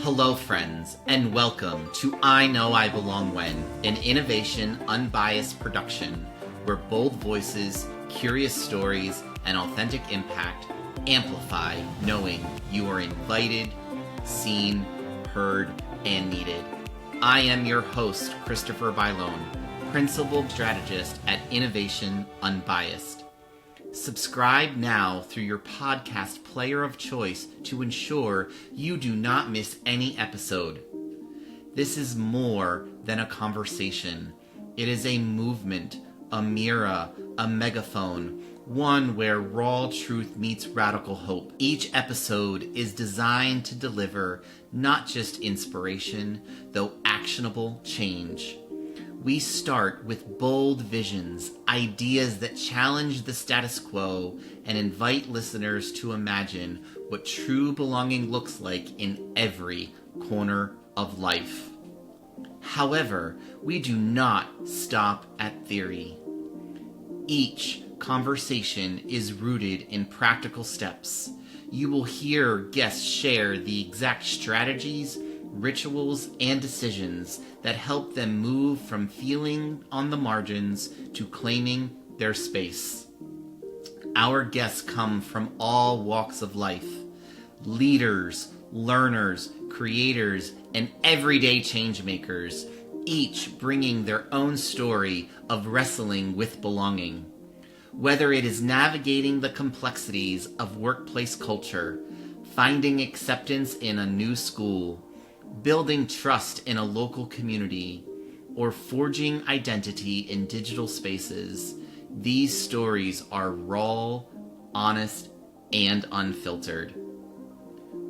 Hello, friends, and welcome to I Know I Belong When, an Innovation Unbiased production where bold voices, curious stories, and authentic impact amplify knowing you are invited, seen, heard, and needed. I am your host, Christopher Bylone, Principal Strategist at Innovation Unbiased. Subscribe now through your podcast player of choice to ensure you do not miss any episode. This is more than a conversation. It is a movement, a mirror, a megaphone, one where raw truth meets radical hope. Each episode is designed to deliver not just inspiration, though actionable change. We start with bold visions, ideas that challenge the status quo, and invite listeners to imagine what true belonging looks like in every corner of life. However, we do not stop at theory. Each conversation is rooted in practical steps. You will hear guests share the exact strategies, rituals, and decisions that help them move from feeling on the margins to claiming their space. Our guests come from all walks of life: leaders, learners, creators, and everyday change makers, each bringing their own story of wrestling with belonging. Whether it is navigating the complexities of workplace culture, finding acceptance in a new school, building trust in a local community, or forging identity in digital spaces, these stories are raw, honest, and unfiltered.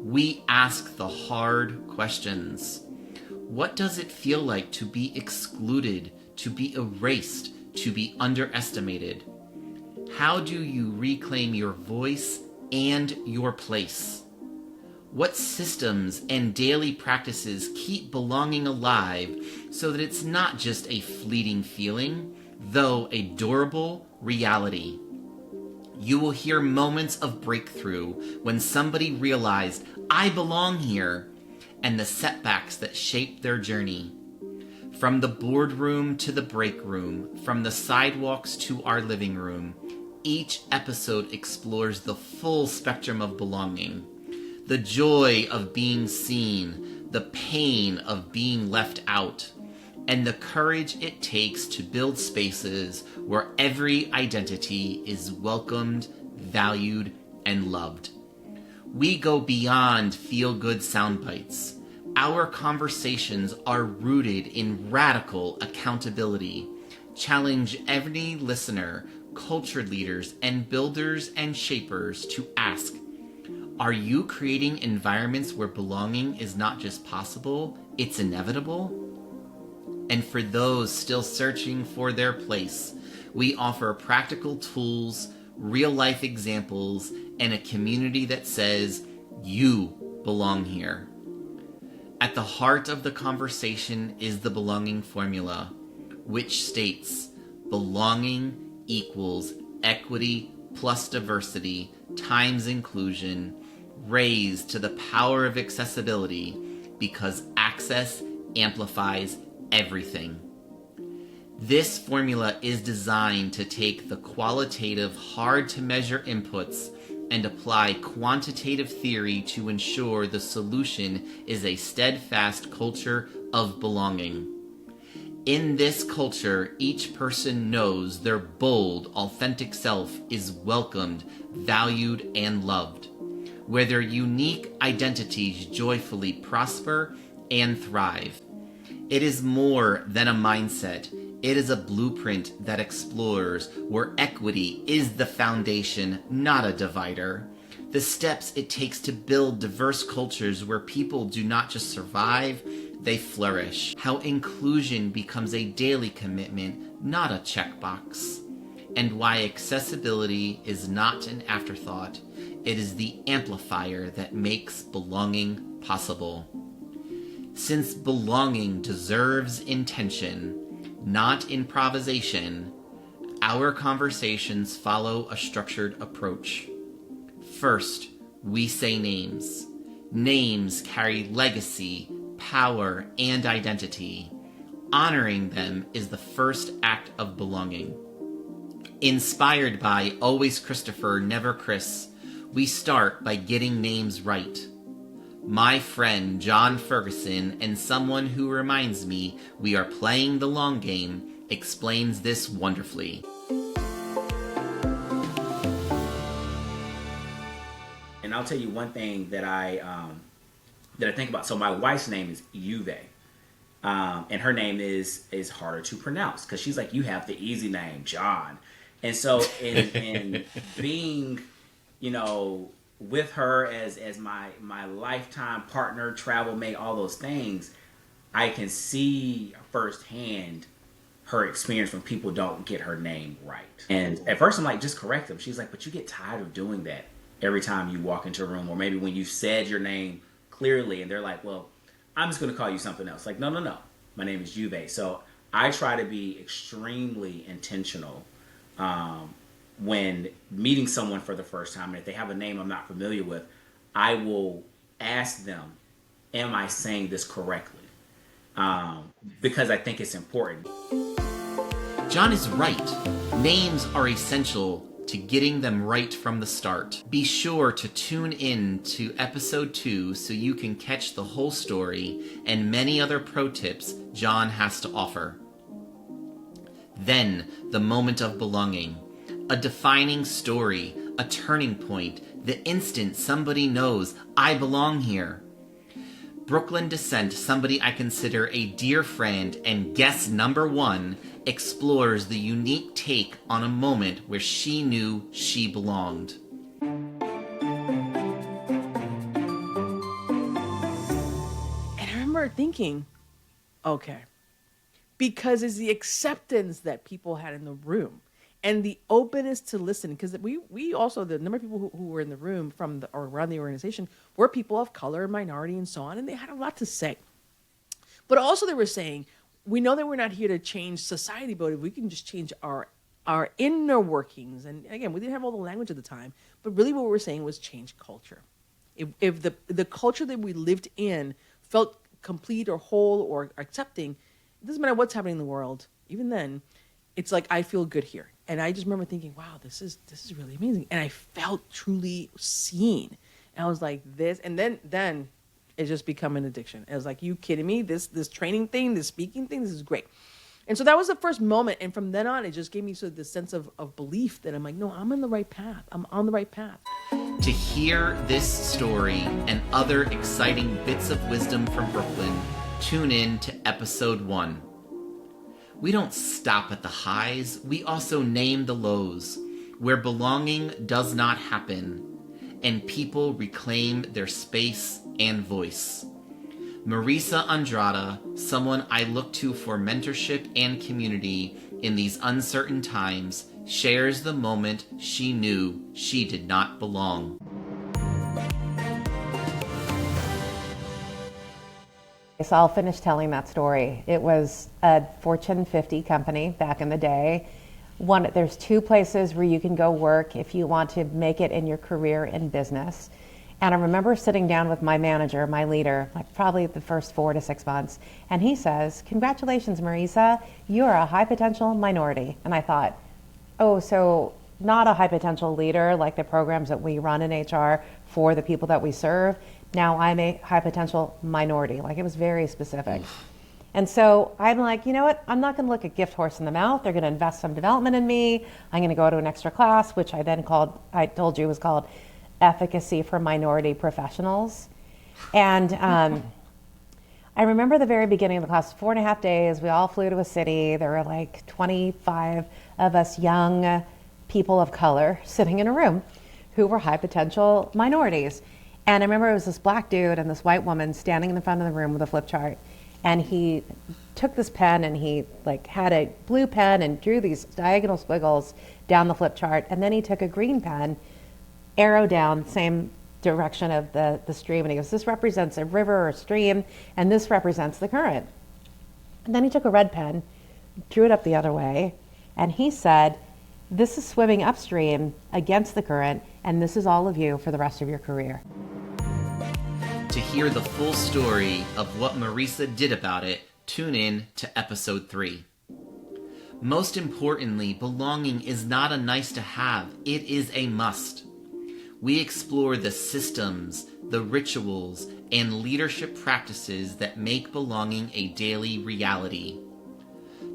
We ask the hard questions. What does it feel like to be excluded, to be erased, to be underestimated? How do you reclaim your voice and your place? What systems and daily practices keep belonging alive so that it's not just a fleeting feeling, though a durable reality? You will hear moments of breakthrough when somebody realized, I belong here, and the setbacks that shaped their journey. From the boardroom to the break room, from the sidewalks to our living room, each episode explores the full spectrum of belonging. The joy of being seen, the pain of being left out, and the courage it takes to build spaces where every identity is welcomed, valued, and loved. We go beyond feel-good sound bites. Our conversations are rooted in radical accountability. Challenge every listener, culture leaders, and builders and shapers to ask, are you creating environments where belonging is not just possible, it's inevitable? And for those still searching for their place, we offer practical tools, real-life examples, and a community that says, you belong here. At the heart of the conversation is the belonging formula, which states belonging equals equity plus diversity times inclusion, raised to the power of accessibility, because access amplifies everything. This formula is designed to take the qualitative, hard-to-measure inputs and apply quantitative theory to ensure the solution is a steadfast culture of belonging. In this culture, each person knows their bold, authentic self is welcomed, valued, and loved, where their unique identities joyfully prosper and thrive. It is more than a mindset. It is a blueprint that explores where equity is the foundation, not a divider. The steps it takes to build diverse cultures where people do not just survive, they flourish. How inclusion becomes a daily commitment, not a checkbox. And why accessibility is not an afterthought. It is the amplifier that makes belonging possible. Since belonging deserves intention, not improvisation, our conversations follow a structured approach. First, we say names. Names carry legacy, power, and identity. Honoring them is the first act of belonging. Inspired by Always Christopher, Never Chris, we start by getting names right. My friend John Ferguson, and someone who reminds me we are playing the long game, explains this wonderfully. And I'll tell you one thing that I think about. So my wife's name is Juve, and her name is harder to pronounce because she's like, you have the easy name, John. And so in being, with her as my lifetime partner, travel mate, all those things, I can see firsthand her experience when people don't get her name right. And at first I'm like, just correct them. She's like, but you get tired of doing that every time you walk into a room, or maybe when you said your name clearly and they're like, well, I'm just going to call you something else. Like, no. My name is Juve. So I try to be extremely intentional when meeting someone for the first time. And if they have a name I'm not familiar with, I will ask them, am I saying this correctly? Because I think it's important. John is right. Names are essential to getting them right from the start. Be sure to tune in to episode 2 so you can catch the whole story and many other pro tips John has to offer. Then, the moment of belonging. A defining story, a turning point, the instant somebody knows, I belong here. Brooklyn Descent, somebody I consider a dear friend and guest number 1, explores the unique take on a moment where she knew she belonged. And I remember thinking, okay, because it's the acceptance that people had in the room and the openness to listen. Because we also, the number of people who were in the room or around the organization were people of color, minority, and so on, and they had a lot to say. But also they were saying, we know that we're not here to change society, but if we can just change our inner workings. And again, we didn't have all the language at the time, but really what we were saying was change culture. If the culture that we lived in felt complete or whole or accepting, it doesn't matter what's happening in the world, even then, it's like, I feel good here. And I just remember thinking, wow, this is really amazing. And I felt truly seen. And I was like, this, and then it just become an addiction. I was like, you kidding me? This training thing, this speaking thing, this is great. And so that was the first moment. And from then on, it just gave me sort of this sense of belief that I'm like, no, I'm on the right path. I'm on the right path. To hear this story and other exciting bits of wisdom from Brooklyn, tune in to episode 1. We don't stop at the highs, we also name the lows, where belonging does not happen, and people reclaim their space and voice. Marisa Andrada, someone I look to for mentorship and community in these uncertain times, shares the moment she knew she did not belong. So I'll finish telling that story. It was a Fortune 50 company back in the day. There's 2 places where you can go work if you want to make it in your career in business. And I remember sitting down with my manager, my leader, like probably the first 4 to 6 months. And he says, congratulations, Marisa, you are a high potential minority. And I thought, oh, so not a high potential leader like the programs that we run in HR for the people that we serve. Now I'm a high potential minority. Like, it was very specific. And so I'm like, you know what? I'm not going to look a gift horse in the mouth. They're going to invest some development in me. I'm going to go to an extra class, which I told you was called Efficacy for Minority Professionals. And I remember the very beginning of the class, 4.5 days, we all flew to a city. There were like 25 of us young people of color sitting in a room who were high potential minorities. And I remember it was this black dude and this white woman standing in the front of the room with a flip chart. And he took this pen and he had a blue pen and drew these diagonal squiggles down the flip chart. And then he took a green pen, arrow down, same direction of the stream. And he goes, this represents a river or a stream, and this represents the current. And then he took a red pen, drew it up the other way, and he said, this is swimming upstream against the current, and this is all of you for the rest of your career. To hear the full story of what Marisa did about it, tune in to episode 3. Most importantly, belonging is not a nice to have, it is a must. We explore the systems, the rituals, and leadership practices that make belonging a daily reality.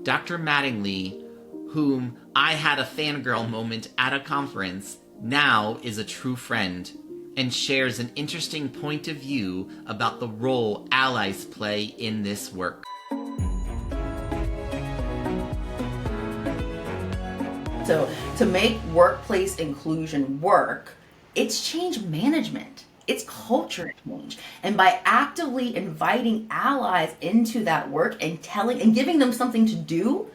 Dr. Mattingly, whom I had a fangirl moment at a conference, now is a true friend and shares an interesting point of view about the role allies play in this work. So to make workplace inclusion work, it's change management. It's culture change. And by actively inviting allies into that work and telling and giving them something to do,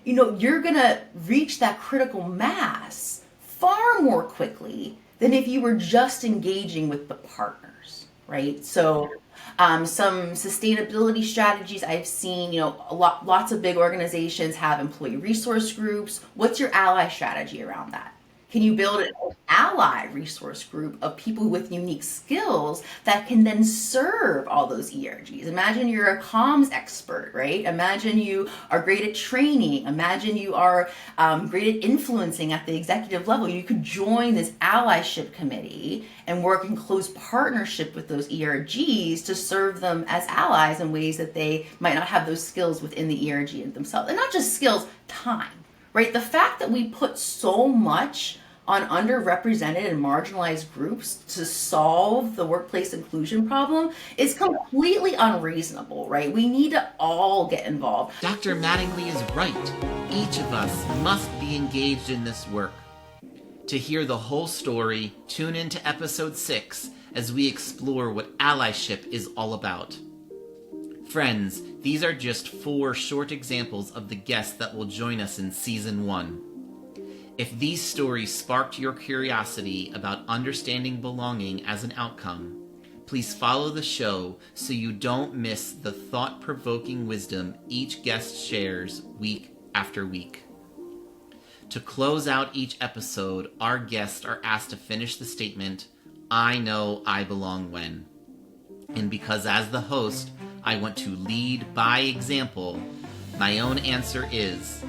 you're going to reach that critical mass far more quickly than if you were just engaging with the partners, right? So some sustainability strategies I've seen, lots of big organizations have employee resource groups. What's your ally strategy around that? Can you build an ally resource group of people with unique skills that can then serve all those ERGs? Imagine you're a comms expert, right? Imagine you are great at training. Imagine you are great at influencing at the executive level. You could join this allyship committee and work in close partnership with those ERGs to serve them as allies in ways that they might not have those skills within the ERG themselves. And not just skills, time, right? The fact that we put so much on underrepresented and marginalized groups to solve the workplace inclusion problem is completely unreasonable, right? We need to all get involved. Dr. Mattingly is right. Each of us must be engaged in this work. To hear the whole story, tune into episode 6 as we explore what allyship is all about. Friends, these are just 4 short examples of the guests that will join us in season 1. If these stories sparked your curiosity about understanding belonging as an outcome, please follow the show so you don't miss the thought-provoking wisdom each guest shares week after week. To close out each episode, our guests are asked to finish the statement, "I know I belong when." And because as the host, I want to lead by example, my own answer is,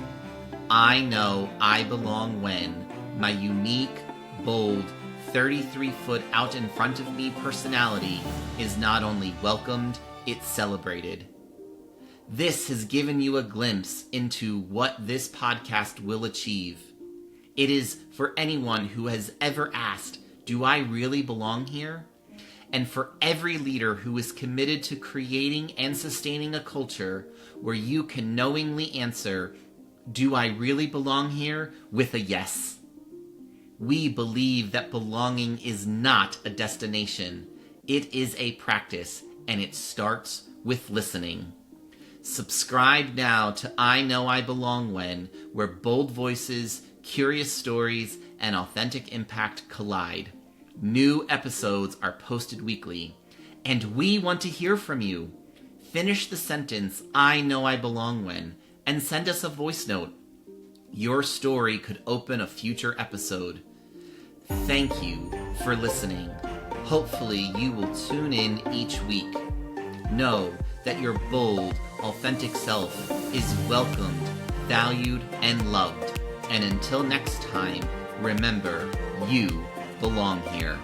I know I belong when my unique, bold, 33-foot out in front of me personality is not only welcomed, it's celebrated. This has given you a glimpse into what this podcast will achieve. It is for anyone who has ever asked, do I really belong here? And for every leader who is committed to creating and sustaining a culture where you can knowingly answer, do I really belong here, with a yes. We believe that belonging is not a destination. It is a practice, and it starts with listening. Subscribe now to I Know I Belong When, where bold voices, curious stories, and authentic impact collide. New episodes are posted weekly, and we want to hear from you. Finish the sentence, I know I belong when, and send us a voice note. Your story could open a future episode. Thank you for listening. Hopefully you will tune in each week. Know that your bold, authentic self is welcomed, valued, and loved. And until next time, remember, you belong here.